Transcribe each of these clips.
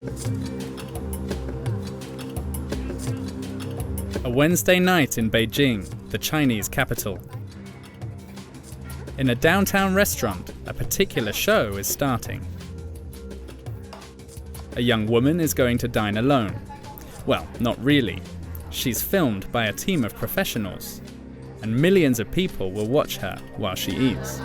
A Wednesday night in Beijing, the Chinese capital. In a downtown restaurant, a particular show is starting. A young woman is going to dine alone. Well, not really. She's filmed by a team of professionals, and millions of people will watch her while she eats.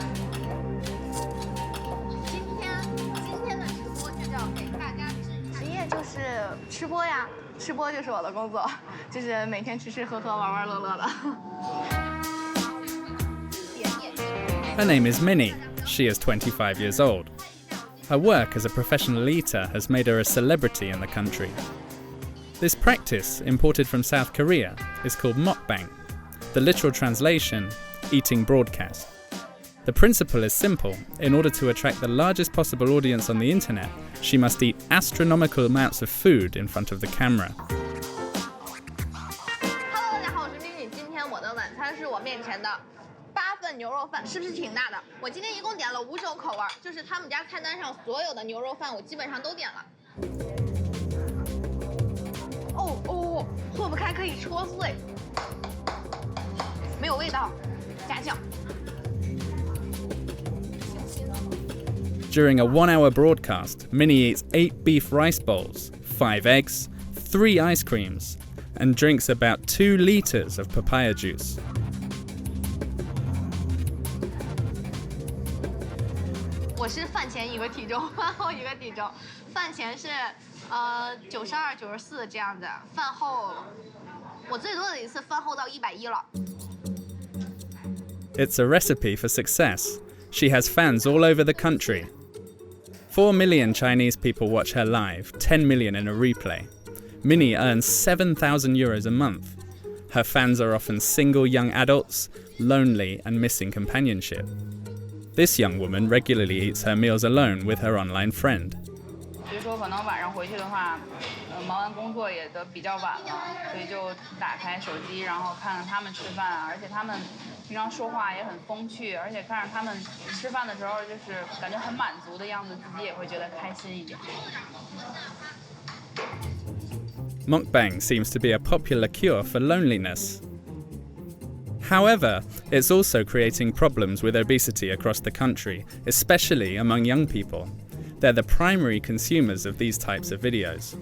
Her name is Minnie. She is 25 years old. Her work as a professional eater has made her a celebrity in the country. This practice, imported from South Korea, is called mukbang. The literal translation, eating broadcast. The principle is simple. In order to attract the largest possible audience on the internet, she must eat astronomical amounts of food in front of the camera. Hello， 大家好，我是咪咪。今天我的晚餐是我面前的8份牛肉饭，是不是挺大的？我今天一共点了5种口味，就是他们家菜单上所有的牛肉饭，我基本上都点了。哦，破不开可以戳碎，没有味道，加酱。During a 1-hour broadcast, Minnie eats 8 beef rice bowls, 5 eggs, 3 ice creams, and drinks about 2 liters of papaya juice. 我是饭前一个体重，饭后一个体重。饭前是92、94这样子，饭后我最多的一次饭后到110了。It's a recipe for success. She has fans all over the country. 4 million Chinese people watch her live, 10 million in a replay. Minnie earns €7,000 a month. Her fans are often single young adults, lonely and missing companionship. This young woman regularly eats her meals alone with her online friend. 所以说可能晚上回去的话，忙完工作也都比较晚了，所以就打开手机，然后看看他们吃饭啊，而且他们平常说话也很风趣，而且看着他们吃饭的时候就是感觉很满足的样子，自己也会觉得开心一点。Mukbang seems to be a popular cure for loneliness. However, it's also creating problems with obesity across the country, especially among young people. They're the primary consumers of these types of videos.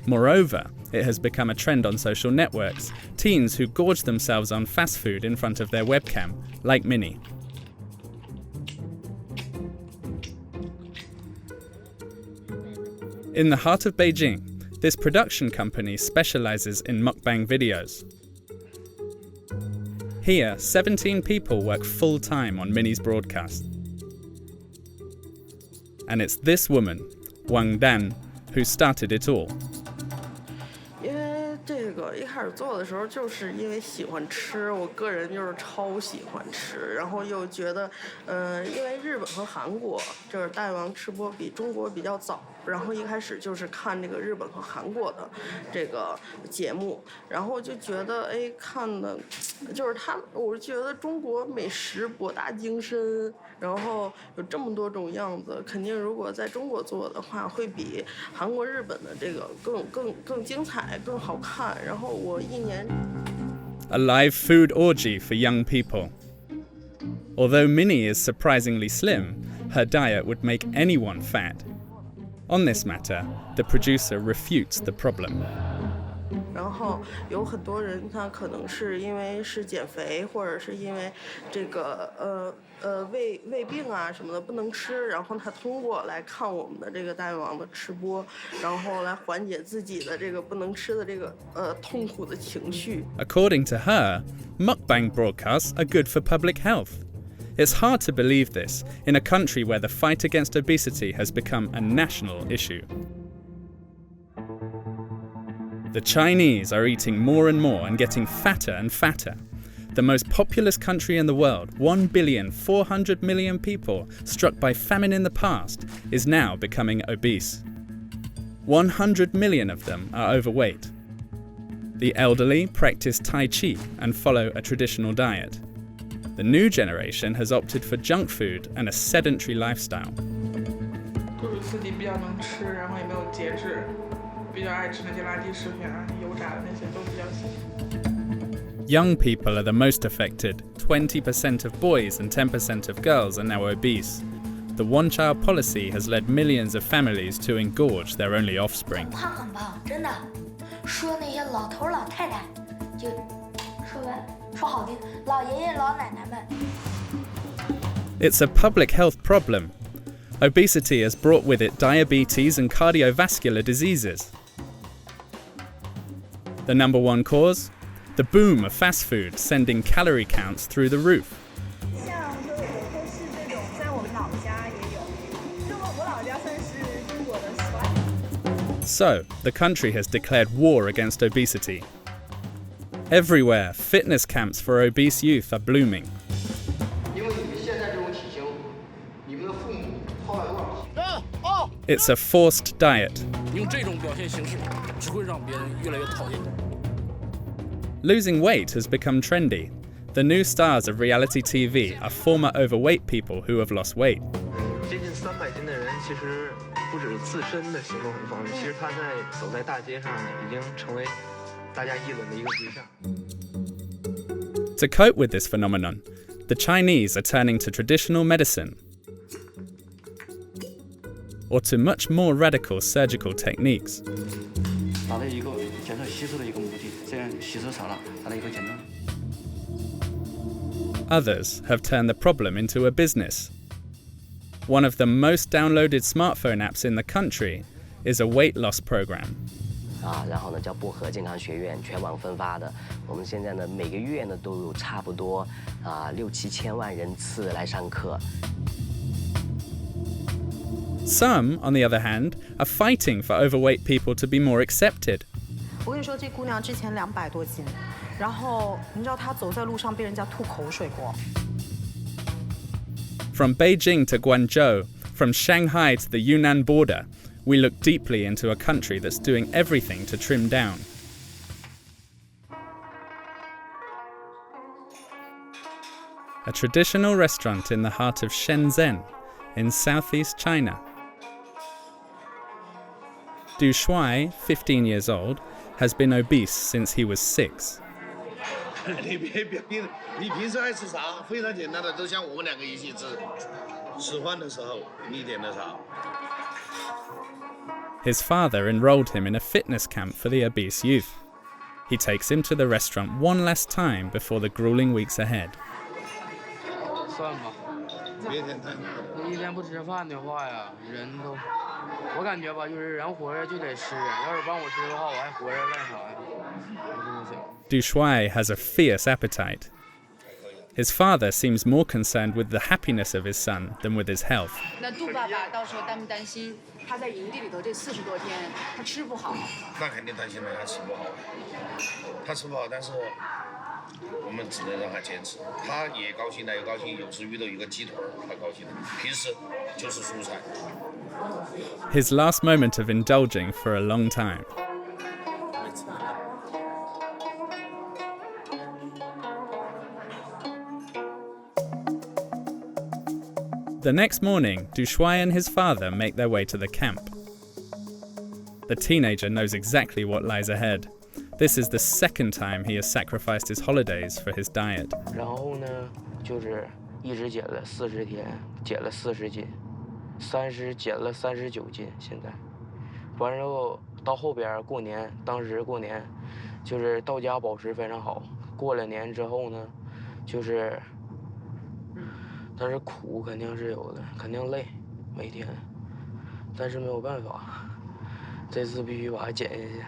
Moreover, it has become a trend on social networks, teens who gorge themselves on fast food in front of their webcam, like Minnie. In the heart of Beijing, this production company specializes in mukbang videos. Here, 17 people work full-time on Minnie's broadcast. And it's this woman, Wang Dan, who started it all. 因为这个一开始做的时候，就是因为喜欢吃，我个人就是超喜欢吃，然后又觉得，因为日本和韩国就是大王吃播比中国比较早，然后一开始就是看这个日本和韩国的这个节目，然后就觉得看的，就是我觉得中国美食博大精深，然后有这么多种样子，肯定如果在中国做的话，会比韩国、日本的这个更精彩、更好看。然后我一年 A live food orgy for young people. Although Minnie is surprisingly slim, her diet would make anyone fat. On this matter, the producer refutes the problem. 然后有很多人他可能是因为是减肥，或者是因为这个胃病啊什么的不能吃，然后他通过来看我们的这个大胃王的吃播，然后来缓解自己的这个不能吃的这个痛苦的情绪。According to her, mukbang broadcasts are good for public health. It's hard to believe this in a country where the fight against obesity has become a national issue. The Chinese are eating more and more and getting fatter and fatter. The most populous country in the world, 1,400,000,000 people struck by famine in the past, is now becoming obese. 100 million of them are overweight. The elderly practice Tai Chi and follow a traditional diet. The new generation has opted for junk food and a sedentary lifestyle. 就是自己比较能吃，然后也没有节制，比较爱吃那些垃圾食品啊，油炸的那些都比较喜欢。Young people are the most affected. 20% of boys and 10% of girls are now obese. The one-child policy has led millions of families to engorge their only offspring. 胖很胖，真的。说那些老头老太太，就说好听，老爷爷老奶奶们。It's a public health problem. Obesity has brought with it diabetes and cardiovascular diseases. The number one cause? The boom of fast food, sending calorie counts through the roof. So, the country has declared war against obesity. Everywhere, fitness camps for obese youth are blooming. It's a forced diet. Losing weight has become trendy. The new stars of reality TV are former overweight people who have lost weight. 接近300斤的人，其实不只是自身的行动很方便，其实他走在大街上已经成为大家议论的一个对象。To cope with this phenomenon, the Chinese are turning to traditional medicine or to much more radical surgical techniques. Others have turned the problem into a business. One of the most downloaded smartphone apps in the country is a weight loss program. 然后呢叫薄荷健康学院全网分发的，我们现在呢每个月呢都有差不多6-7千万人次来上课。Some, on the other hand, are fighting for overweight people to be more accepted. 我跟你说，这姑娘之前200多斤，然后你知道她走在路上被人家吐口水过。From Beijing to Guangzhou, from Shanghai to the Yunnan border, we look deeply into a country that's doing everything to trim down. A traditional restaurant in the heart of Shenzhen, in southeast China. Du Shuai, 15 years old, has been obese since he was 6. 你别表现，你平时爱吃啥？非常简单的，都像我们两个一起吃。吃饭的时候，你点的啥？ His father enrolled him in a fitness camp for the obese youth. He takes him to the restaurant one last time before the grueling weeks ahead. 算吧，别点太多。你一天不吃饭的话呀，人都，我感觉吧，就是人活着就得吃，要是帮我吃的话，我还活着干啥呀？我真的想。Du Shuai has a fierce appetite. His father seems more concerned with the happiness of his son than with his health. 那杜爸爸到时候担不担心他在营地里头这40多天他吃不好？那肯定担心了，他吃不好。他吃不好，但是我们只能让他坚持。他也高兴，他也高兴。有时遇到一个鸡腿，他高兴。平时就是蔬菜。His last moment of indulging for a long time. The next morning, Du Shuai and his father make their way to the camp. The teenager knows exactly what lies ahead. This is the second time he has sacrificed his holidays for his diet. 然后呢，就是一直减了40天，减了40斤，30减了39斤，现在，完之后到后边过年，当时过年，就是到家保持非常好。过了年之后呢，就是。 但是苦肯定是有的，肯定累，每天，但是没有办法，这次必须把它减下去。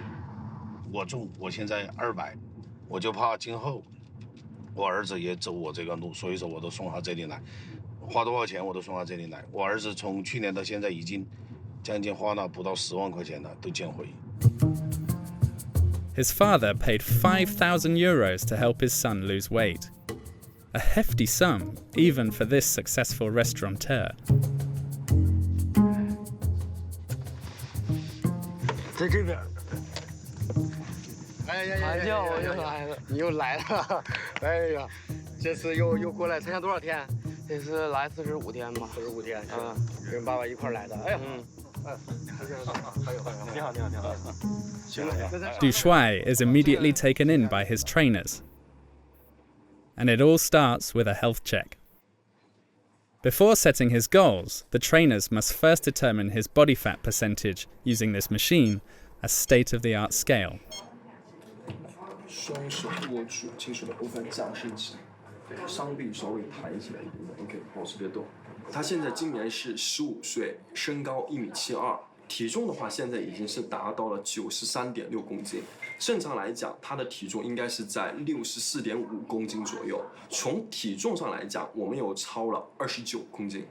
我重，我现在200，我就怕今后我儿子也走我这个路，所以说我都送他这里来，花多少钱我都送他这里来。我儿子从去年到现在已经将近花了不到10万块钱了，都减回。His father paid 5,000 euros to help his son lose weight. A hefty sum, even for this successful restaurateur. 在这边。哎呀！我又来了，你又来了，哎呀，这次又过来参加多少天？这次来45天吧。45天，跟爸爸一块来的。哎呀， Du Shuai is immediately taken in by his trainers. And it all starts with a health check. Before setting his goals, the trainers must first determine his body fat percentage using this machine, a state-of-the-art scale. 双手握住轻手的部分降身体，双臂稍微抬起来一点点 ，OK， 保持别动。他现在今年是15岁，身高1.72米，体重的话现在已经是达到了93.6公斤。正常来讲，他的体重应该是在64.5公斤左右。从体重上来讲，我们有超了29公斤。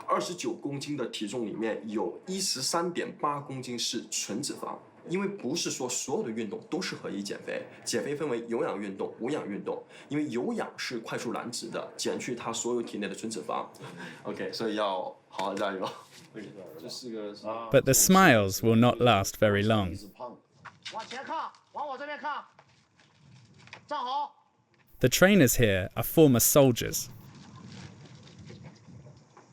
29公斤的体重里面有13.8公斤是纯脂肪。 因为不是说所有的运动都适合于减肥，减肥分为有氧运动、无氧运动。因为有氧是快速燃脂的，减去它所有体内的纯脂肪。OK， 所以要好好加油。这是个。But the smiles will not last very long. 往前看，往我这边看，站好。The trainers here are former soldiers.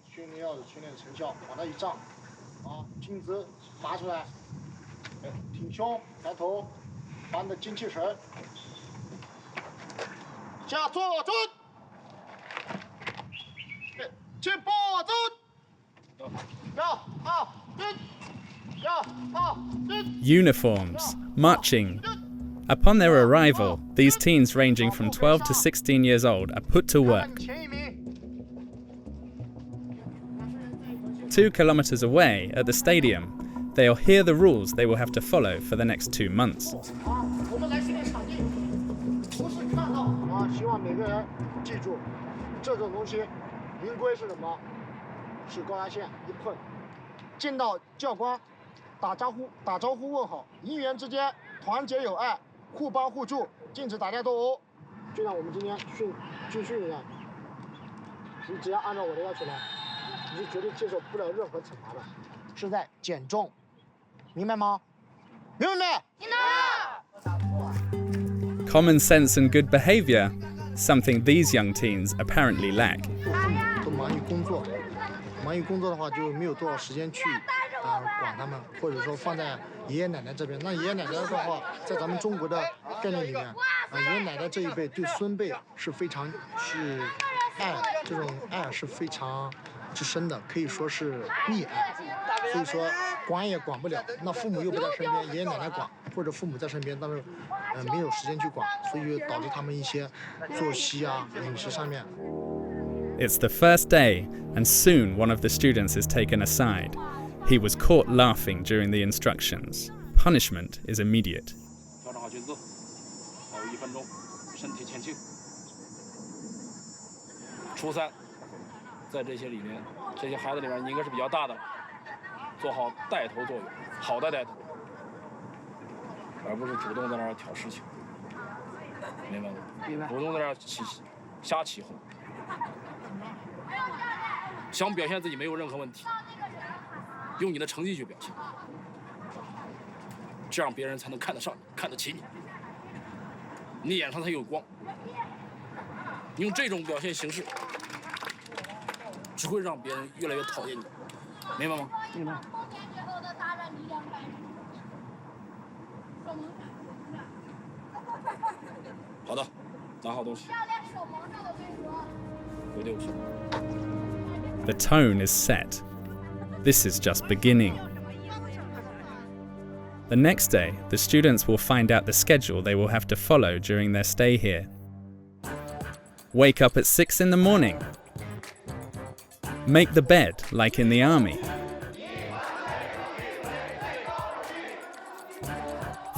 训练要有训练成效，往那一站，啊，颈子拔出来。 挺胸，抬头，把你的精气神。下坐蹲，进步蹲，要好蹲，要好蹲。Uniforms, marching. Upon their arrival, these teens ranging from 12 to 16 years old are put to work. 2 kilometers away at the stadium, they'll hear the rules they will have to follow for the next 2 months. 我们来训练场地，不是看到啊，希望每个人记住，这种东西，营规是什么？是高压线一碰，见到教官，打招呼问好，营员之间团结友爱，互帮互助，禁止打架斗殴。就像我们今天军训一样，你只要按照我的要求来，你是绝对接受不了任何惩罚的，是在减重。 明白吗？明白没？明白。 Common sense and good behavior, something these young teens apparently lack. 都忙于工作，忙于工作的话就没有多少时间去管他们，或者说放在爷爷奶奶这边。那爷爷奶奶的话，在咱们中国的概念里面，爷爷奶奶这一辈对孙辈是非常是爱，这种爱是非常之深的，可以说是溺爱。 所以说管也管不了，那父母又不在身边，爷爷奶奶管，或者父母在身边，但是没有时间去管，所以导致他们一些作息啊、饮食上面。 It's the first day, and soon one of the students is taken aside. He was caught laughing during the instructions. Punishment is immediate. 调整好裙子，还有1分钟，身体前倾。初三，在这些里面，这些孩子里面，你应该是比较大的。 做好带头作用，好的带头，而不是主动在那儿挑事情，明白吗？明白。主动在那儿瞎起哄，想表现自己没有任何问题，用你的成绩去表现，这样别人才能看得上你，看得起你，你眼上才有光。用这种表现形式，只会让别人越来越讨厌你。 明白吗？明白。好的，拿好东西。回队伍去。The tone is set. This is just beginning. The next day, the students will find out the schedule they will have to follow during their stay here. Wake up at 6 in the morning. Make the bed like in the army.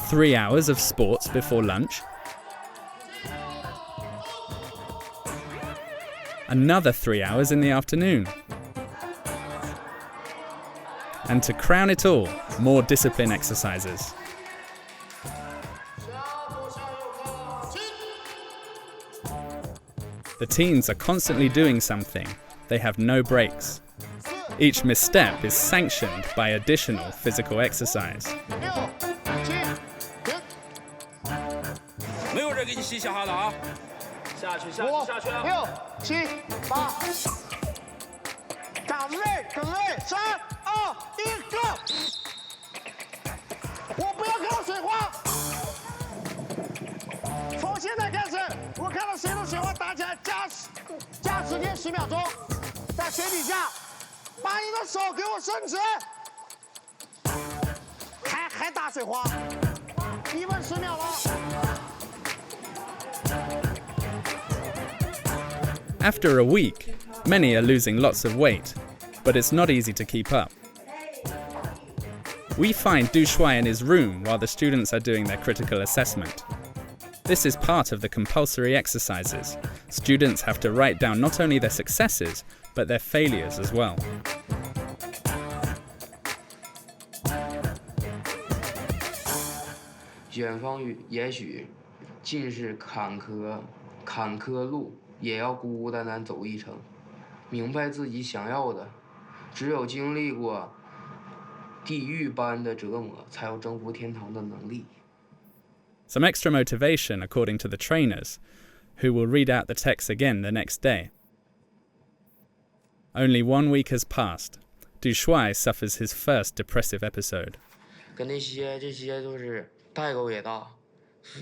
3 hours of sports before lunch. Another 3 hours in the afternoon. And to crown it all, more discipline exercises. The teens are constantly doing something. They have no breaks. Each misstep is sanctioned by additional physical exercise. 没有人给你洗下哈的啊！下去5、6、7、8，岗位，3、2、1。个，我不要看到水花。从现在开始，我看到谁的水花打起来，加时间10秒钟，在水底下，把你的手给我伸直，还打水花，1分10秒了。After a week, many are losing lots of weight, but it's not easy to keep up. We find Du Shuai in his room while the students are doing their critical assessment. This is part of the compulsory exercises. Students have to write down not only their successes, but their failures as well. 远方也许尽是坎坷路，也要孤孤单单走一程。明白自己想要的，只有经历过地狱般的折磨，才有征服天堂的能力。 Some extra motivation, according to the trainers, who will read out the text again the next day. Only 1 week has passed. Du Shuai suffers his first depressive episode. 跟这些都是代沟也大，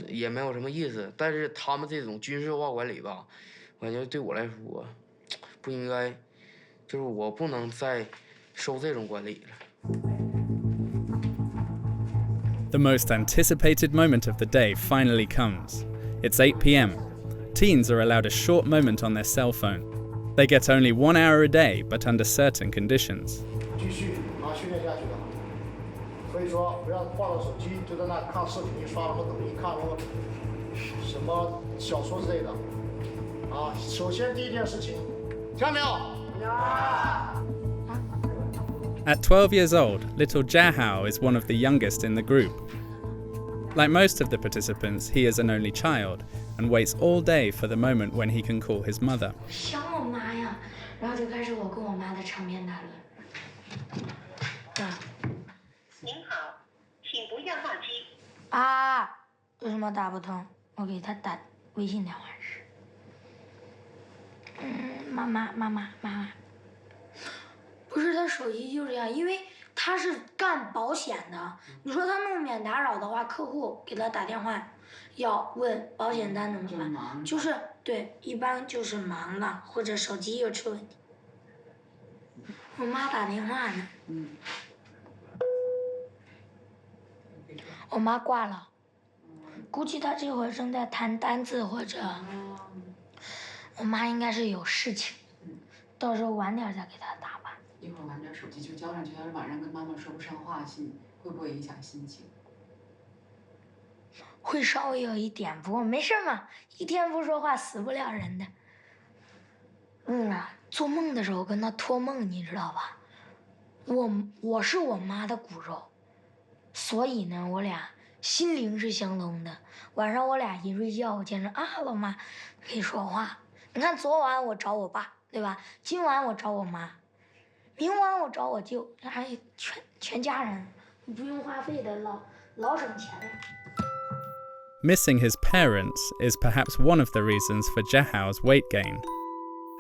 也没有什么意思。但是他们这种军事化管理吧，我感觉对我来说不应该，就是我不能再受这种管理了。 The most anticipated moment of the day finally comes. It's 8 p.m. Teens are allowed a short moment on their cell phone. They get only 1 hour a day, but under certain conditions. 继续训练下去的，所以说不要抱着手机就在那看视频，刷什么抖音，看什么小说之类的。首先第一件事情，听到没有？ At 12 years old, little Jiahao is one of the youngest in the group. Like most of the participants, he is an only child and waits all day for the moment when he can call his mother. 想我妈呀，然后就开始我跟我妈的长篇大论。您好，请不要闹机。为什么打不通？我给他打微信电话是。妈妈。 不是他手机就这样，因为他是干保险的。你说他弄免打扰的话，客户给他打电话，要问保险单怎么办？就是对，一般就是忙了，或者手机又出问题。我妈打电话呢。我妈挂了，估计她这会儿正在谈单子或者，我妈应该是有事情，到时候晚点再给她打吧。 一会儿晚点手机就交上去，要是晚上跟妈妈说不上话，会不会影响心情？会稍微有一点，不过没事嘛，一天不说话死不了人的。做梦的时候跟他托梦，你知道吧？我是我妈的骨肉，所以呢，我俩心灵是相通的。晚上我俩一睡觉，我见着老妈可以说话。你看昨晚我找我爸，对吧？今晚我找我妈。 明晚我找我舅，还全家人，不用花费的，老省钱了。 Missing his parents is perhaps one of the reasons for Jiahao's weight gain.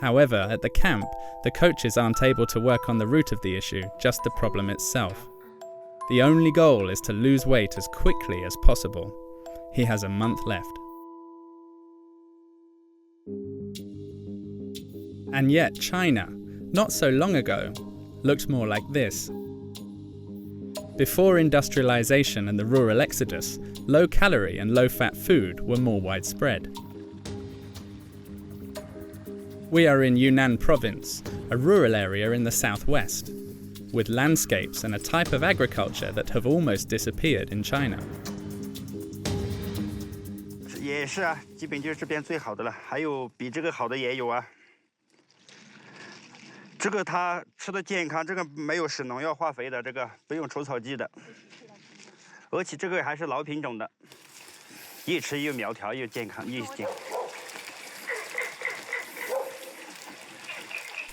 However, at the camp, the coaches aren't able to work on the root of the issue, just the problem itself. The only goal is to lose weight as quickly as possible. He has a month left. And yet China, not so long ago, looked more like this. Before industrialization and the rural exodus, low-calorie and low-fat food were more widespread. We are in Yunnan province, a rural area in the southwest, with landscapes and a type of agriculture that have almost disappeared in China. 也是啊，基本就是这边最好的了，还有比这个好的也有啊。 这个它吃的健康，这个没有使农药化肥的，这个不用除草剂的，而且这个还是老品种的，越吃越苗条，又健康，越健康。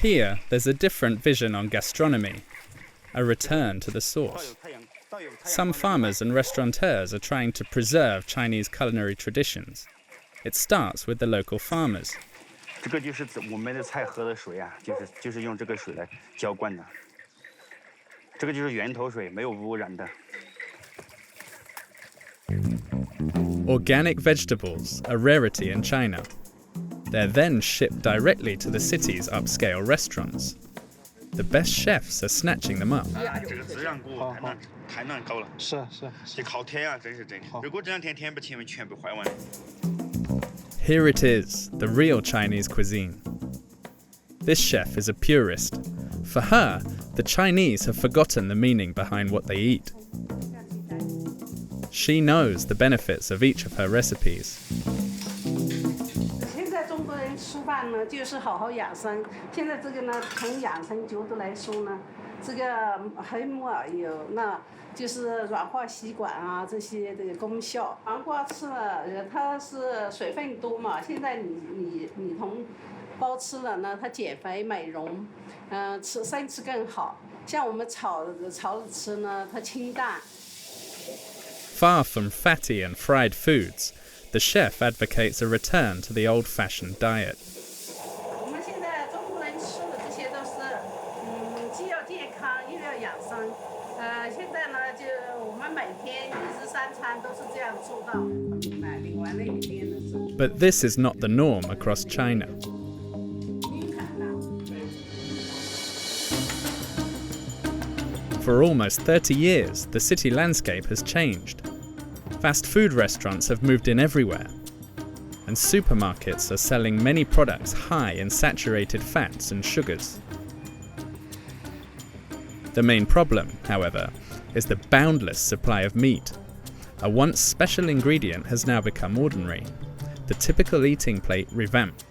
Here, there's a different vision on gastronomy, a return to the source. Some farmers and restaurateurs are trying to preserve Chinese culinary traditions. It starts with the local farmers. 这个就是我们的菜喝的水啊，就是用这个水来浇灌的。这个就是源头水，没有污染的。 Organic vegetables, a rarity in China. They're then shipped directly to the city's upscale restaurants. The best chefs are snatching them up. 这个孜然果太难搞了，是，得靠天啊，真是真的。如果这两天天不晴，全部坏完。 Here it is, the real Chinese cuisine. This chef is a purist. For her, the Chinese have forgotten the meaning behind what they eat. She knows the benefits of each of her recipes. 现在中国人吃饭呢，就是好好养生。现在这个呢，从养生角度来说呢，这个黑木耳有那就是软化血管啊这些的功效。黄瓜吃了，它是水分多嘛，现在你同胞吃了呢，它减肥美容，吃生吃更好。像我们炒着吃呢，它清淡。 Far from fatty and fried foods, the chef advocates a return to the old-fashioned diet. 我们现在中国人吃的这些都是，既要健康又要养生。现在呢，就我们每天1日3餐都是这样做到。另外那一边的是。But this is not the norm across China. For almost 30 years, the city landscape has changed. Fast food restaurants have moved in everywhere, and supermarkets are selling many products high in saturated fats and sugars. The main problem, however, is the boundless supply of meat. A once special ingredient has now become ordinary, the typical eating plate revamped.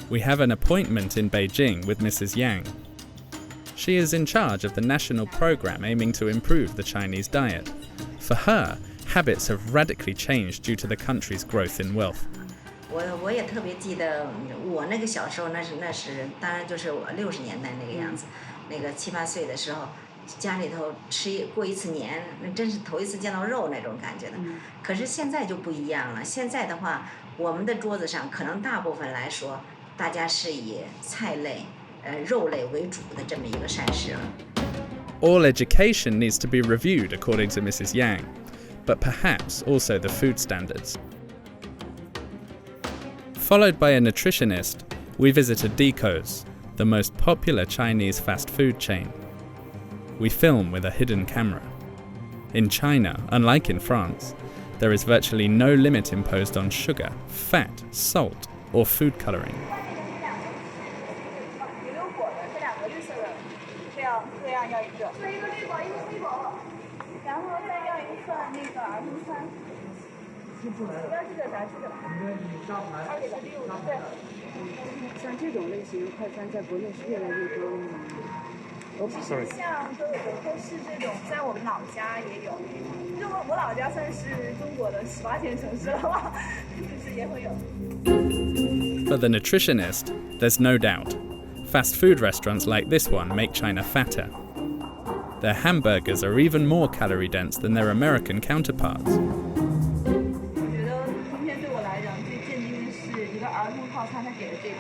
We have an appointment in Beijing with Mrs. Yang. She is in charge of the national program aiming to improve the Chinese diet. For her, habits have radically changed due to the country's growth in wealth. 我也特别记得我那个小时候，那是当然就是我60年代那个样子，那个7、8岁的时候，家里头过一次年，那真是头一次见到肉那种感觉的。可是现在就不一样了，现在的话，我们的桌子上可能大部分来说，大家是以菜类、肉类为主的这么一个膳食了。All education needs to be reviewed according to Mrs. Yang, but perhaps also the food standards. Followed by a nutritionist, we visited Deco's, the most popular Chinese fast food chain. We film with a hidden camera. In China, unlike in France, there is virtually no limit imposed on sugar, fat, salt, or food coloring. Sorry. 像都是这种，在我们老家也有，因为我老家算是中国的18线城市了嘛，就是也会有。For the nutritionist, there's no doubt. Fast food restaurants like this one make China fatter. Their hamburgers are even more calorie dense than their American counterparts. 我觉得今天对我来讲最震惊的是一个儿童套餐，他给的这个。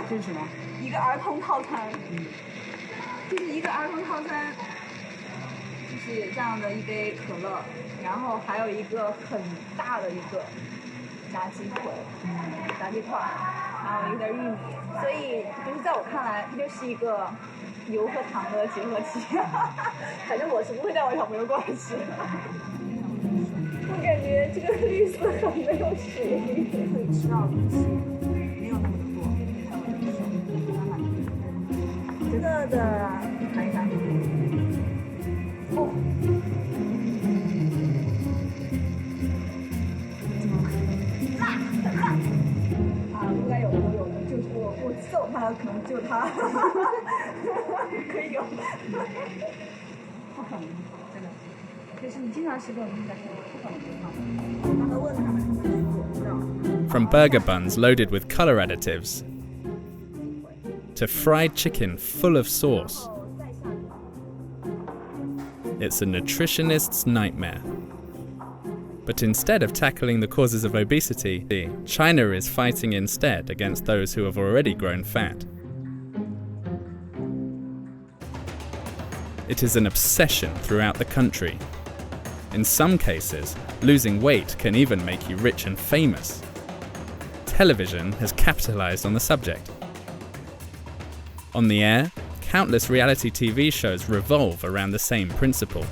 这是什么？一个儿童套餐，就是一个儿童套餐，就是这样的一杯可乐，然后还有一个很大的一个炸鸡腿、炸鸡块，还有一点玉米，所以就是在我看来，它就是一个油和糖的结合体。反正我是不会带我小朋友过来吃。我感觉这个绿色很没有水，可以吃到东西，没有那么多，还有点水，慢慢吃。真的看一看。哦。应该有的，就是我揍他，可能就他，可以有。不可能，真的。就是你经常吃这种东西，不可能就胖。刚才问他们，他们说我不知道。From burger buns loaded with color additives to fried chicken full of sauce, it's a nutritionist's nightmare. But instead of tackling the causes of obesity, China is fighting instead against those who have already grown fat. It is an obsession throughout the country. In some cases, losing weight can even make you rich and famous. Television has capitalized on the subject. On the air, countless reality TV shows revolve around the same principle.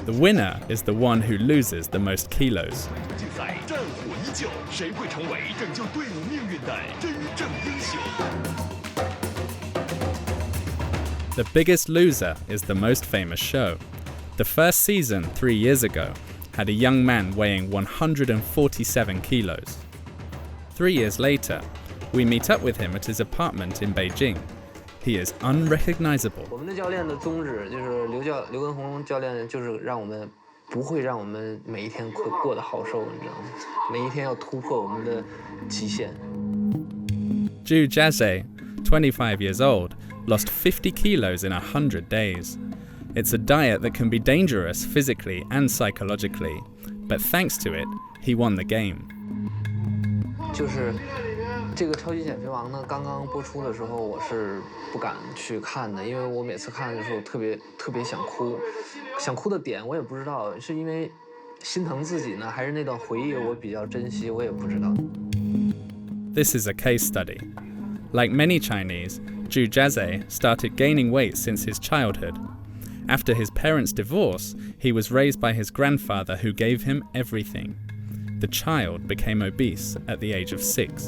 The winner is the one who loses the most kilos. The Biggest Loser is the most famous show. The first season, 3 years ago, had a young man weighing 147 kilos. 3 years later, we meet up with him at his apartment in Beijing. He is unrecognizable. 我们的教练的宗旨就是刘畊宏教练就是让我们不会让我们每一天过得好受，你知道吗？每一天要突破我们的极限。Zhu Jiazhe, 25 years old, lost 50 kilos in 100 days. It's a diet that can be dangerous physically and psychologically, but thanks to it, he won the game. 就是这个超级减肥王呢，刚刚播出的时候，我是不敢去看的，因为我每次看的时候特别想哭，想哭的点我也不知道，是因为心疼自己呢，还是那段回忆我比较珍惜，我也不知道。This is a case study. Like many Chinese, Zhu Jiazhe started gaining weight since his childhood. After his parents' divorce, he was raised by his grandfather who gave him everything. The child became obese at the age of 6.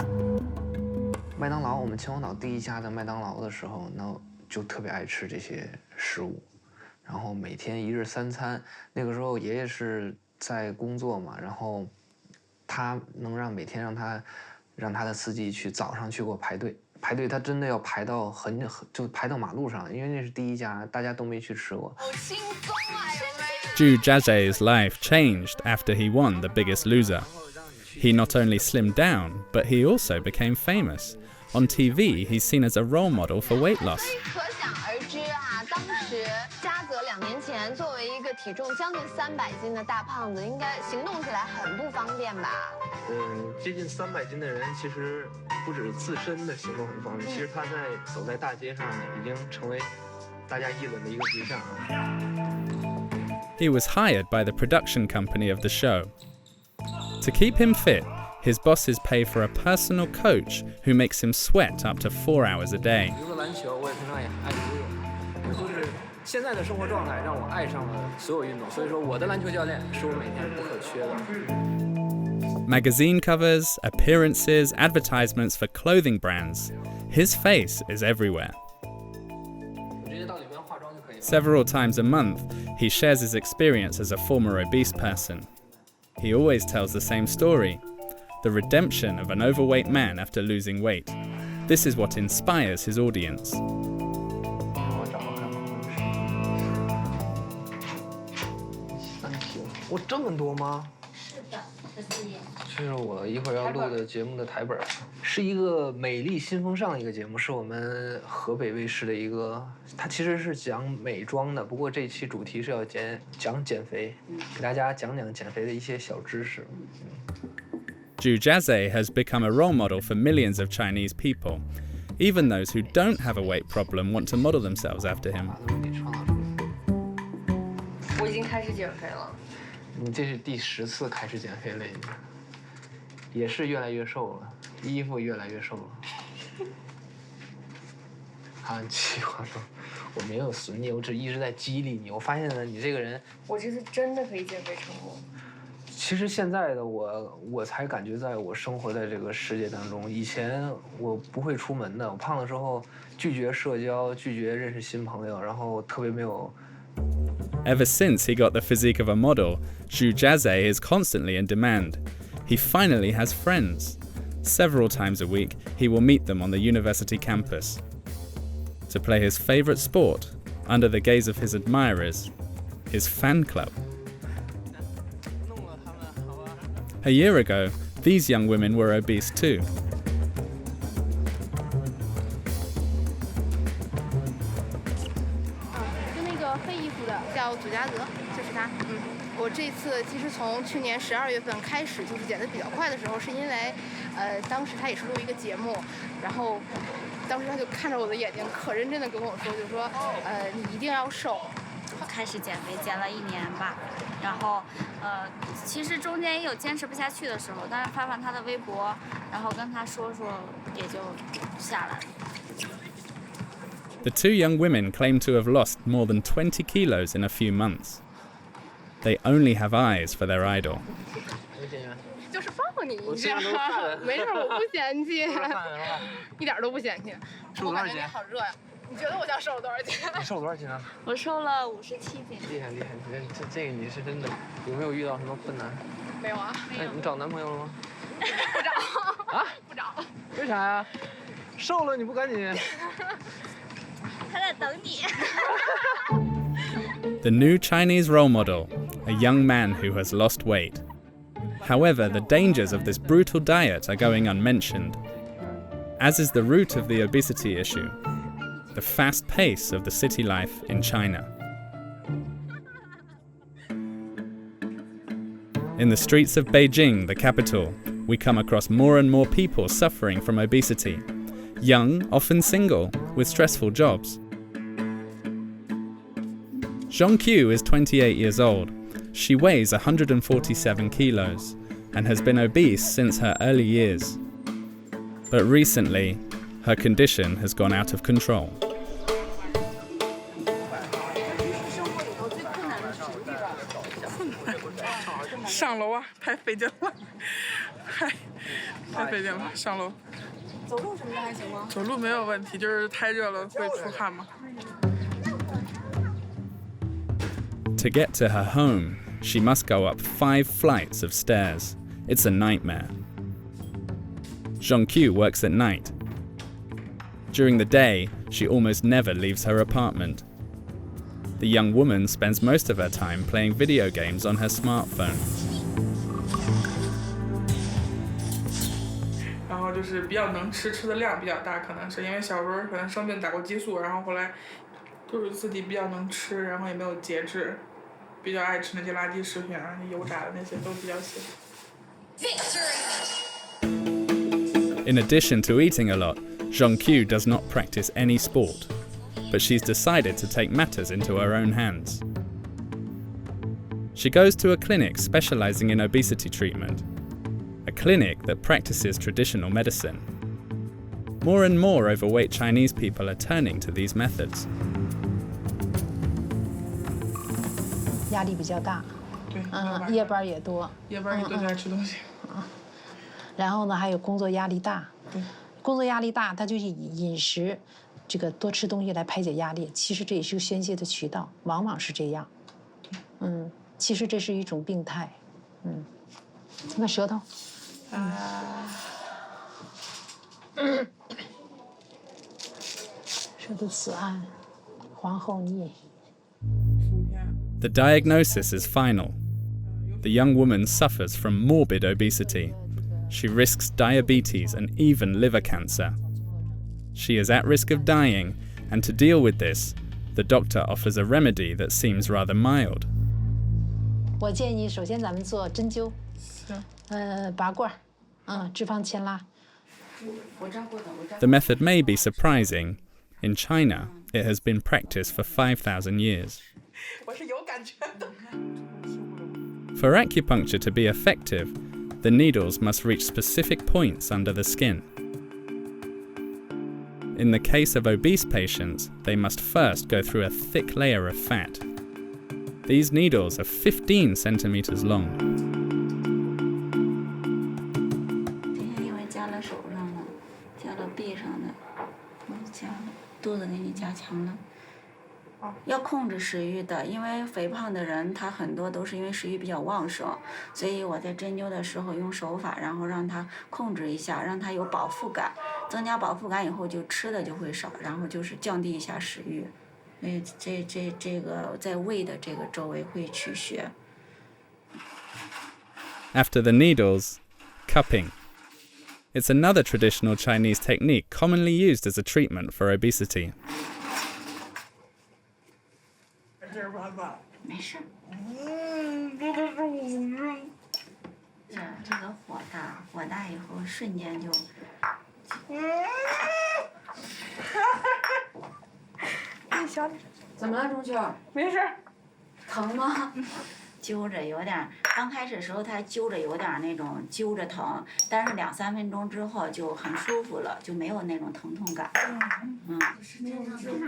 麦当劳，我们秦皇岛第一家的麦当劳的时候，那就特别爱吃这些食物，然后每天一日3餐。那个时候爷爷是在工作嘛，然后他能每天让他的司机去早上去给我排队，他真的要排到就排到马路上，因为那是第一家，大家都没去吃过。Zhu Jiazhe's life changed after he won The Biggest Loser. He not only slimmed down, but he also became famous. On TV, he's seen as a role model for weight loss. 可想而知啊，当时嘉泽2年前作为一个体重将近300斤的大胖子，应该行动起来很不方便吧？接近300斤的人，其实不止自身的行动很方便，其实他走在大街上呢，已经成为大家议论的一个对象。He was hired by the production company of the show. To keep him fit, his bosses pay for a personal coach who makes him sweat up to 4 hours a day. 比如说篮球，我也平常也爱游泳，就是现在的生活状态让我爱上了所有运动，所以说我的篮球教练是我每天不可缺的。Magazine covers, appearances, advertisements for clothing brands. His face is everywhere. Several times a month, he shares his experience as a former obese person. He always tells the same story, the redemption of an overweight man after losing weight. This is what inspires his audience. 我这么多吗？是的，14页。这是我一会儿要录的节目的台本，是一个美丽新风尚一个节目，是我们河北卫视的一个，它其实是讲美妆的，不过这一期主题是要讲减肥，给大家讲减肥的一些小知识。Zhu Jiazhe has become a role model for millions of Chinese people. Even those who don't have a weight problem want to model themselves after him. 我已经开始减肥了。你这是第10次开始减肥了，也是越来越瘦了，衣服越来越瘦了。啊，计划说，我没有损你，我只一直在激励你。我发现了你这个人，我这次真的可以减肥成功。其实现在的我才感觉，在我生活在这个世界当中，以前我不会出门的。我胖的时候拒绝社交，拒绝认识新朋友，然后特别没有。Ever since he got the physique of a model, Zhu Jiazhe is constantly in demand. He finally has friends. Several times a week, he will meet them on the university campus. To play his favorite sport, under the gaze of his admirers, his fan club. A year ago, these young women were obese too. 这次其实从去年12月份开始就是减得比较快的时候，是因为，当时他也是录一个节目，然后当时他就看着我的眼睛，可认真的跟我说，就说，你一定要瘦。开始减肥减了1年吧，然后其实中间也有坚持不下去的时候，但是翻他的微博，然后跟他说也就下来了。The two young women claim to have lost more than 20 kilos in a few months. They only have eyes for their idol. 就是放你一下，没事，我不嫌弃，一点都不嫌弃。我感觉你好热呀。你觉得我想瘦了多少斤？你瘦了多少斤啊？我瘦了57斤。厉害！这个你是真的。有没有遇到什么困难？没有啊。那你找男朋友了吗？不找。啊？不找。为啥呀？瘦了你不赶紧？他在等你。The new Chinese role model, a young man who has lost weight. However, the dangers of this brutal diet are going unmentioned, as is the root of the obesity issue. The fast pace of the city life in China. In the streets of Beijing, the capital, we come across more and more people suffering from obesity. Young, often single, with stressful jobs. Zhong Qiu is 28 years old. She weighs 147 kilos and has been obese since her early years. But recently, her condition has gone out of control. 上楼啊，太费劲了，太费劲了，上楼。走路什么的还行吗？走路没有问题，就是太热了会出汗嘛。To get to her home, she must go up 5 flights of stairs. It's a nightmare. Zhong Qiu works at night. During the day, she almost never leaves her apartment. The young woman spends most of her time playing video games on her smartphone. 然后就是比较能吃，吃的量比较大，可能是因为小时候可能生病打过激素，然后后来就是自己比较能吃，然后也没有节制，比较爱吃那些垃圾食品啊，油炸的那些都比较喜欢。In addition to eating a lot, Zhong Qiu does not practice any sport, but she's decided to take matters into her own hands. She goes to a clinic specializing in obesity treatment, a clinic that practices traditional medicine. More and more overweight Chinese people are turning to these methods. 压力比较大，对，夜班也多，夜班也多，爱吃东西。然后呢，还有工作压力大，工作压力大，他就是以饮食，这个多吃东西来排解压力。其实这也是个宣泄的渠道，往往是这样。其实这是一种病态。那舌头，舌头紫暗，黄厚腻。The diagnosis is final. The young woman suffers from morbid obesity. She risks diabetes and even liver cancer. She is at risk of dying, and to deal with this, the doctor offers a remedy that seems rather mild. 我建议，首先咱们做针灸，拔罐，脂肪牵拉。The method may be surprising. In China, it has been practiced for 5,000 years. 我是有感觉的。For acupuncture to be effective, the needles must reach specific points under the skin. In the case of obese patients, they must first go through a thick layer of fat. These needles are 15 centimeters long. 今天因为夹了手上的，夹了臂上的，夹了肚子给你加强了。要控制食欲的，因为肥胖的人他很多都是因为食欲比较旺盛，所以我在针灸的时候用手法，然后让他控制一下，让他有饱腹感，增加饱腹感以后就吃的就会少，然后就是降低一下食欲。所以这个在胃的这个周围会取血。After the needles, cupping. It's another traditional Chinese technique commonly used as a treatment for obesity. 没事，这个火大以后瞬间就。你小点。怎么了，钟秋？没事。疼吗？揪着有点，刚开始的时候他揪着有点那种揪着疼，但是2、3分钟之后就很舒服了，就没有那种疼痛感。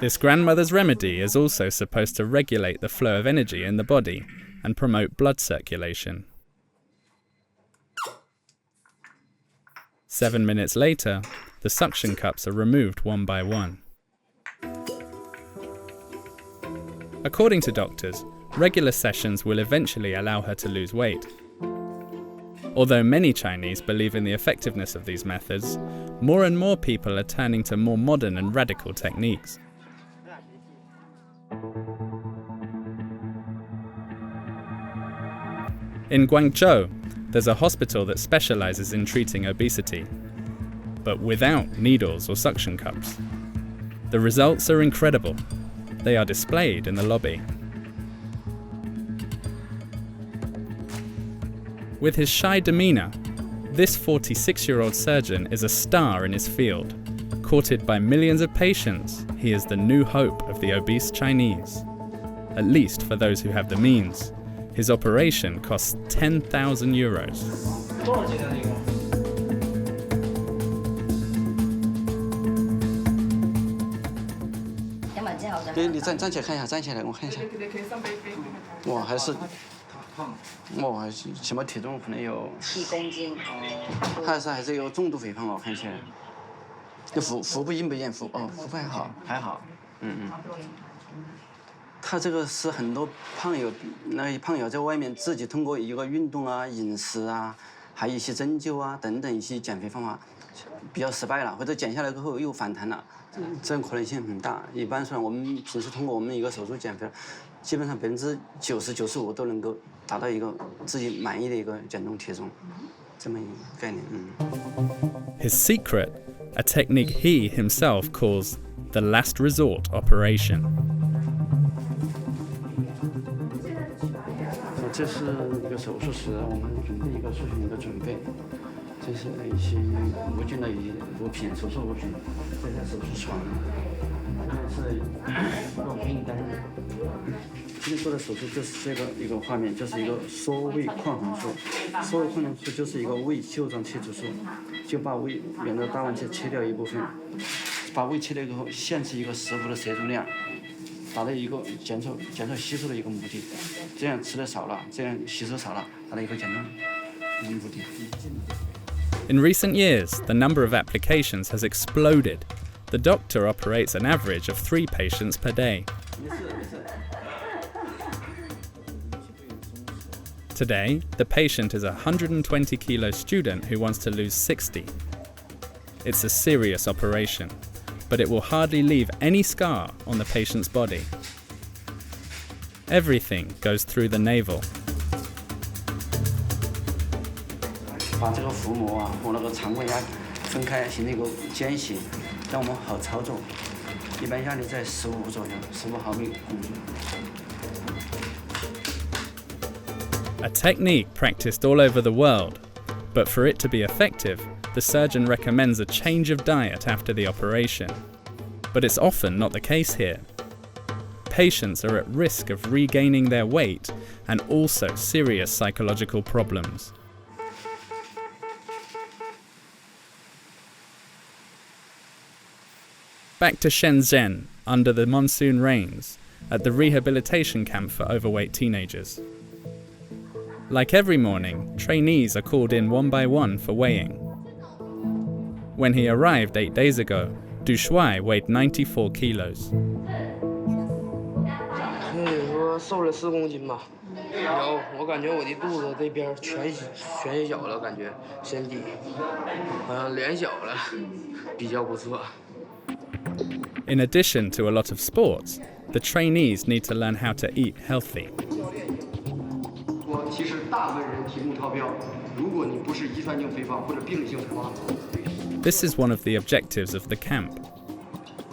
This grandmother's remedy is also supposed to regulate the flow of energy in the body and promote blood circulation. 7 minutes later, the suction cups are removed one by one. According to doctors, regular sessions will eventually allow her to lose weight. Although many Chinese believe in the effectiveness of these methods, more and more people are turning to more modern and radical techniques. In Guangzhou, there's a hospital that specializes in treating obesity, but without needles or suction cups. The results are incredible. They are displayed in the lobby. With his shy demeanor, this 46-year-old surgeon is a star in his field. Courted by millions of patients, he is the new hope of the obese Chinese. At least for those who have the means. His operation costs 10,000 euros. 对，你站起来看一下，站起来我看一下。我还是，我还是起码体重可能有7公斤。还是有重度肥胖哦，看起来。这腹部硬不硬？腹部还好，还好。他这个是很多胖友在外面自己通过一个运动啊、饮食啊，还有一些针灸啊等等一些减肥方法，比较失败了，或者减下来之后又反弹了。 这种可能性很大。一般说，我们平时通过我们一个手术减肥，基本上90%、95%都能够达到一个自己满意的一个减重体重，这么一个概念。His secret, a technique he himself calls the last resort operation. 这是一个手术室，我们准备一个术前的准备。 这是一些无菌的物品，手术物品，这是手术床，这是我给你单。今天做的手术就是一个画面，就是一个缩胃扩横术。缩胃扩横术就是一个胃袖状切除术，就把胃沿着大弯切切掉一部分，把胃切掉以后，限制一个食物的摄入量，达到一个减少吸收的一个目的。这样吃的少了，这样吸收少了，达到一个减重的目的。 In recent years, the number of applications has exploded. The doctor operates an average of 3 patients per day. Today, the patient is a 120-kilo student who wants to lose 60. It's a serious operation, but it will hardly leave any scar on the patient's body. Everything goes through the navel. 把这个腹膜啊和那个肠胃啊分开，形成一个间隙，让我们好操作。一般压力在15左右，15毫米汞柱。 A technique practiced all over the world, but for it to be effective, the surgeon recommends a change of diet after the operation. But it's often not the case here. Patients are at risk of regaining their weight and also serious psychological problems. Back to Shenzhen, under the monsoon rains, at the rehabilitation camp for overweight teenagers. Like every morning, trainees are called in one by one for weighing. When he arrived 8 days ago, Du Shuai weighed 94 kilos. 可以说瘦了4公斤吧。有，我感觉我的肚子这边全小了，感觉身体好像脸小了，比较不错。 In addition to a lot of sports, the trainees need to learn how to eat healthy. 我其实大部分人体重超标，如果你不是遗传性肥胖或者病理性肥胖。 This is one of the objectives of the camp.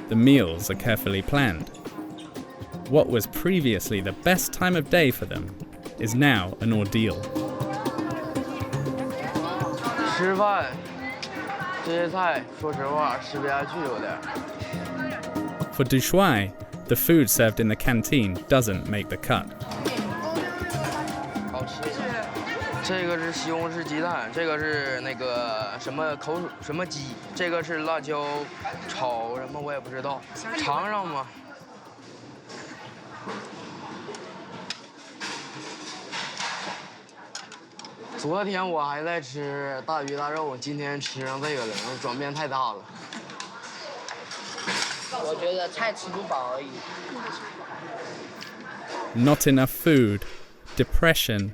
The meals are carefully planned. What was previously the best time of day for them is now an ordeal. 吃饭，这些菜，说实话吃不下去有点。 For Du Shuai, the food served in the canteen doesn't make the cut. 好吃。这个是西红柿鸡蛋，这个是那个什么鸡，这个是辣椒炒什么我也不知道，尝尝嘛。 昨天我还在吃大鱼大肉，今天吃上这个了，转变太大了。我觉得菜吃不饱而已。Not enough food, depression,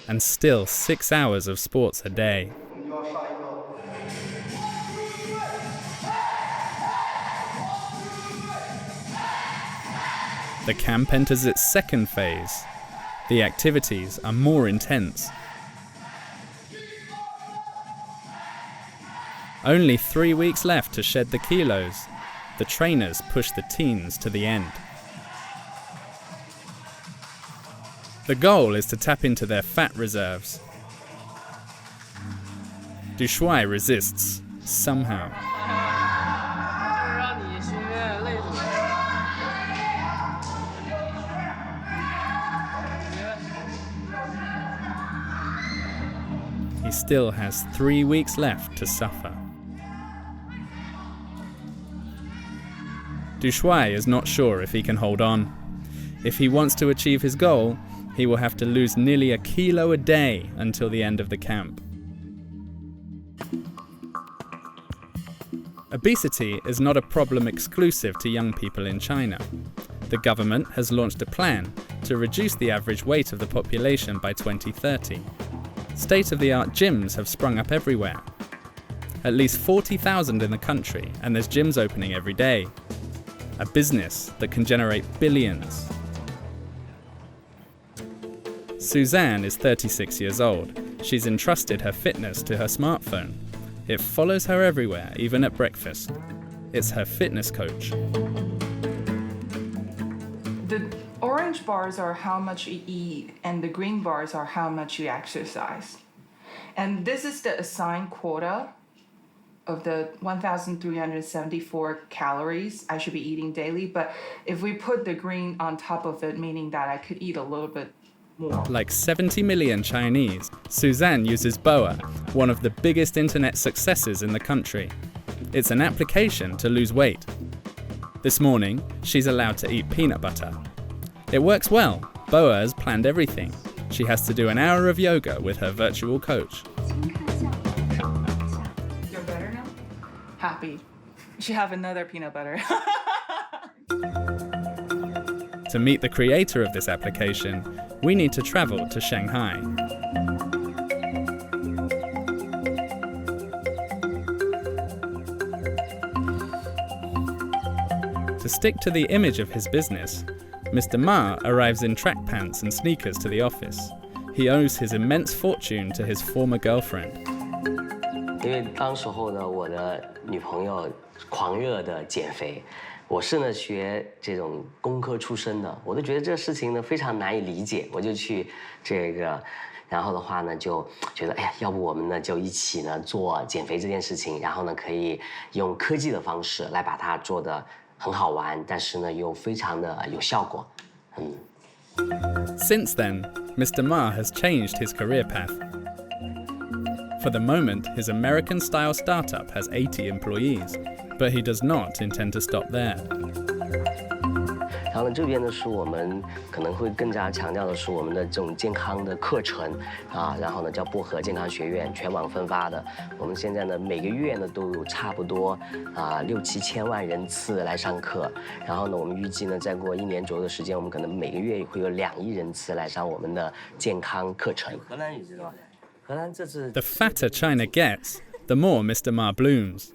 and still 6 hours of sports a day. The camp enters its second phase. The activities are more intense. Only 3 weeks left to shed the kilos. The trainers push the teens to the end. The goal is to tap into their fat reserves. Du Shuai resists, somehow. He still has 3 weeks left to suffer. Du Shuai is not sure if he can hold on. If he wants to achieve his goal, he will have to lose nearly a kilo a day until the end of the camp. Obesity is not a problem exclusive to young people in China. The government has launched a plan to reduce the average weight of the population by 2030. State-of-the-art gyms have sprung up everywhere. At least 40,000 in the country, and there's gyms opening every day. A business that can generate billions. Suzanne is 36 years old. She's entrusted her fitness to her smartphone. It follows her everywhere, even at breakfast. It's her fitness coach. The orange bars are how much you eat, and the green bars are how much you exercise. And this is the assigned quota of the 1,374 calories I should be eating daily. But if we put the green on top of it, meaning that I could eat a little bit more. Like 70 million Chinese, Suzanne uses BOA, one of the biggest internet successes in the country. It's an application to lose weight. This morning, she's allowed to eat peanut butter. It works well. BOA has planned everything. She has to do an hour of yoga with her virtual coach. You're better now? Happy. You should have another peanut butter. To meet the creator of this application, we need to travel to Shanghai. To stick to the image of his business, Mr. Ma arrives in track pants and sneakers to the office. He owes his immense fortune to his former girlfriend. 因为当时候呢，我的女朋友狂热的减肥，我是呢学这种工科出身的，我都觉得这个事情呢非常难以理解，我就去这个，然后的话呢就觉得，哎呀，要不我们呢就一起呢做减肥这件事情，然后呢可以用科技的方式来把它做得很好玩，但是呢又非常的有效果，Since then, Mr. Ma has changed his career path. For the moment, his American-style startup has 80 employees, but he does not intend to stop there. 然后呢，这边呢是我们可能会更加强调的是我们的这种健康的课程啊，然后呢叫薄荷健康学院，全网分发的。我们现在呢每个月呢都有差不多6、7千万人次来上课，然后呢我们预计呢再过1年左右的时间，我们可能每个月会有2亿人次来上我们的健康课程。荷兰也知道，荷兰这次。 The fatter China gets, the more Mr. Ma blooms.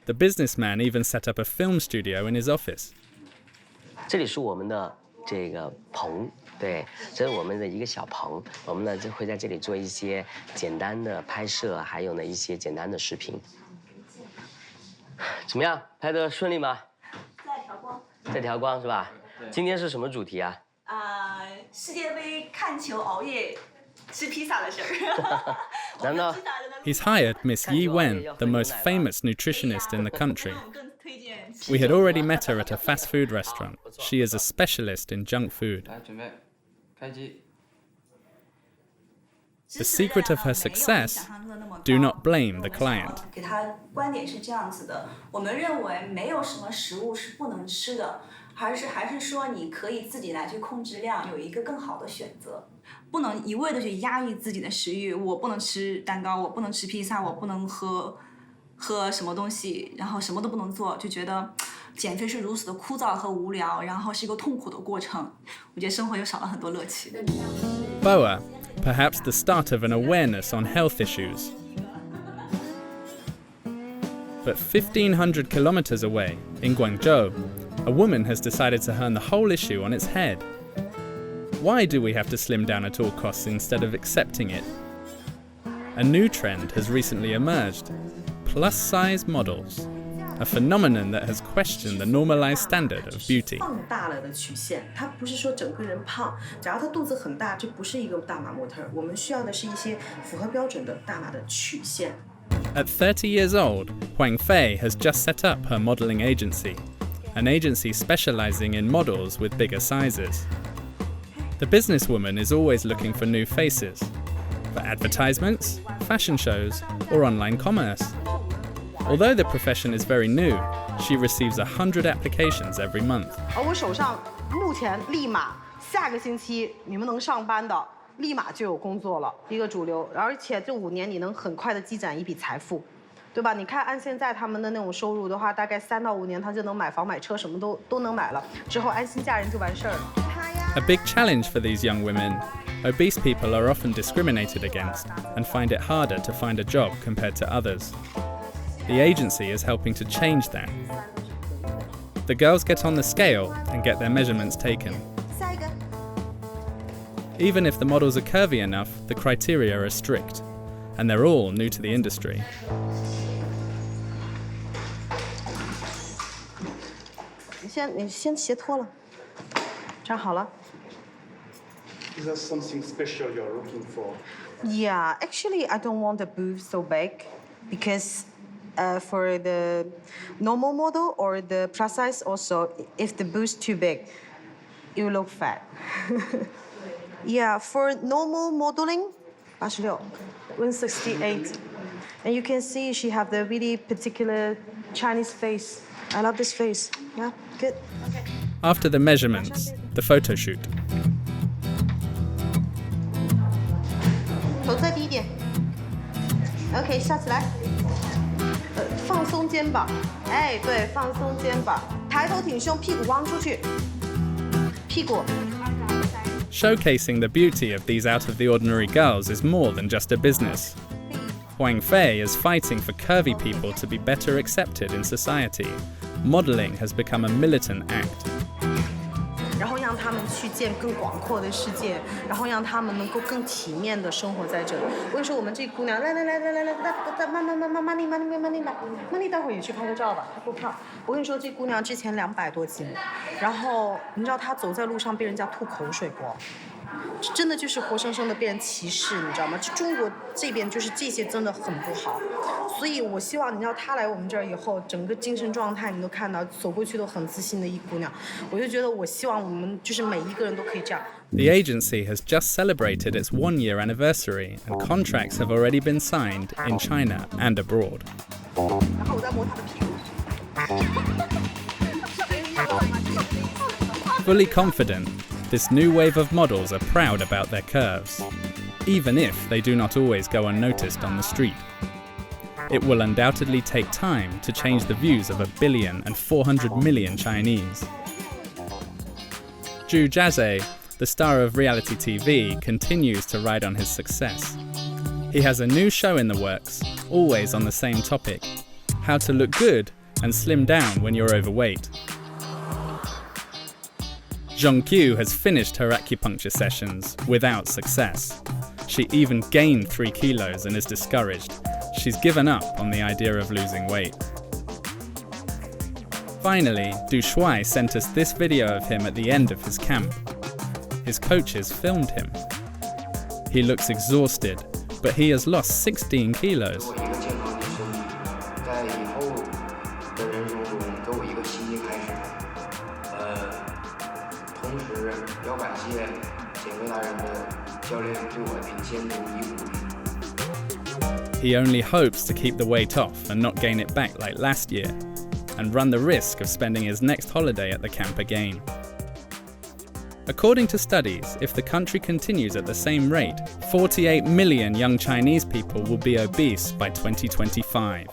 The businessman even set up a film studio in his office. 这里是我们的这个棚，对，这是我们的一个小棚。我们呢就会在这里做一些简单的拍摄，还有呢一些简单的视频。怎么样，拍得顺利吗？在调光是吧？今天是什么主题啊？世界杯看球熬夜吃披萨的事儿。难道 He's hired Miss Yi Wen, the most famous nutritionist in the country. We had already met her at a fast food restaurant. She is a specialist in junk food. 来，准备，开机。 The secret of her success: do not blame the client. 给他观点是这样子的，我们认为没有什么食物是不能吃的，还是说你可以自己来去控制量，有一个更好的选择，不能一味的去压抑自己的食欲。我不能吃蛋糕，我不能吃披萨，我不能喝什么东西，然后什么都不能做，就觉得减肥是如此的枯燥和无聊，然后是一个痛苦的过程。我觉得生活又少了很多乐趣。Boa, perhaps the start of an awareness on health issues. But 1,500 kilometers away, in Guangzhou, a woman has decided to turn the whole issue on its head. Why do we have to slim down at all costs instead of accepting it? A new trend has recently emerged: plus-size models, a phenomenon that has questioned the normalized standard of beauty. 放大了的曲线，它不是说整个人胖，只要他肚子很大，这不是一个大码模特。我们需要的是一些符合标准的大码的曲线。 At 30 years old, Huang Fei has just set up her modeling agency, an agency specializing in models with bigger sizes. The businesswoman is always looking for new faces, for advertisements, fashion shows, or online commerce. Although the profession is very new, she receives 100 applications every month. 我手上目前立马下个星期你们能上班的，立马就有工作了，一个主流，而且这5年你能很快的积攒一笔财富，对吧？你看按现在他们的那种收入的话，大概3到5年他就能买房买车，什么都能买了，之后安心嫁人就完事儿了。 A big challenge for these young women. Obese people are often discriminated against and find it harder to find a job compared to others. The agency is helping to change that. The girls get on the scale and get their measurements taken. Even if the models are curvy enough, the criteria are strict, and they're all new to the industry. 你先鞋脱了，站好了。 Is there something special you're looking for? Yeah, actually, I don't want the booth so big because for the normal model or the plus size also, if the booth too big, you look fat. Yeah, for normal modeling, 86, 168. And you can see she have the really particular Chinese face. I love this face. Yeah, good. After the measurements, the photo shoot. 头再低一点。OK， 下起来。放松肩膀。哎，对，放松肩膀。抬头挺胸，屁股弯出去。屁股。 Showcasing the beauty of these out-of-the-ordinary girls is more than just a business. Huang Fei is fighting for curvy people to be better accepted in society. Modeling has become a militant act. 然后让他们去见更广阔的世界，然后让他们能够更体面的生活在这里。我跟你说，我们这姑娘，来，慢，待会儿也去拍个照吧，她不胖。我跟你说，这姑娘之前200多斤，然后你知道她走在路上被人家吐口水不？真的就是活生生的被人歧视，你知道吗？中国这边就是这些真的很不好，所以我希望你知道她来我们这儿以后，整个精神状态你都看到，走过去都很自信的一姑娘。我就觉得，我希望我们就是每一个人都可以这样。The agency has just celebrated its 1-year anniversary, and contracts have already been signed in China and abroad. 然后我再摸她的屁股。 Fully confident, this new wave of models are proud about their curves, even if they do not always go unnoticed on the street. It will undoubtedly take time to change the views of 1,400 million Chinese. Zhu Jiazhe, the star of reality TV, continues to ride on his success. He has a new show in the works, always on the same topic: how to look good and slim down when you're overweight. Zhong Qiu has finished her acupuncture sessions without success. She even gained 3 kilos and is discouraged. She's given up on the idea of losing weight. Finally, Du Shuai sent us this video of him at the end of his camp. His coaches filmed him. He looks exhausted, but he has lost 16 kilos. He only hopes to keep the weight off and not gain it back like last year, and run the risk of spending his next holiday at the camp again. According to studies, if the country continues at the same rate, 48 million young Chinese people will be obese by 2025.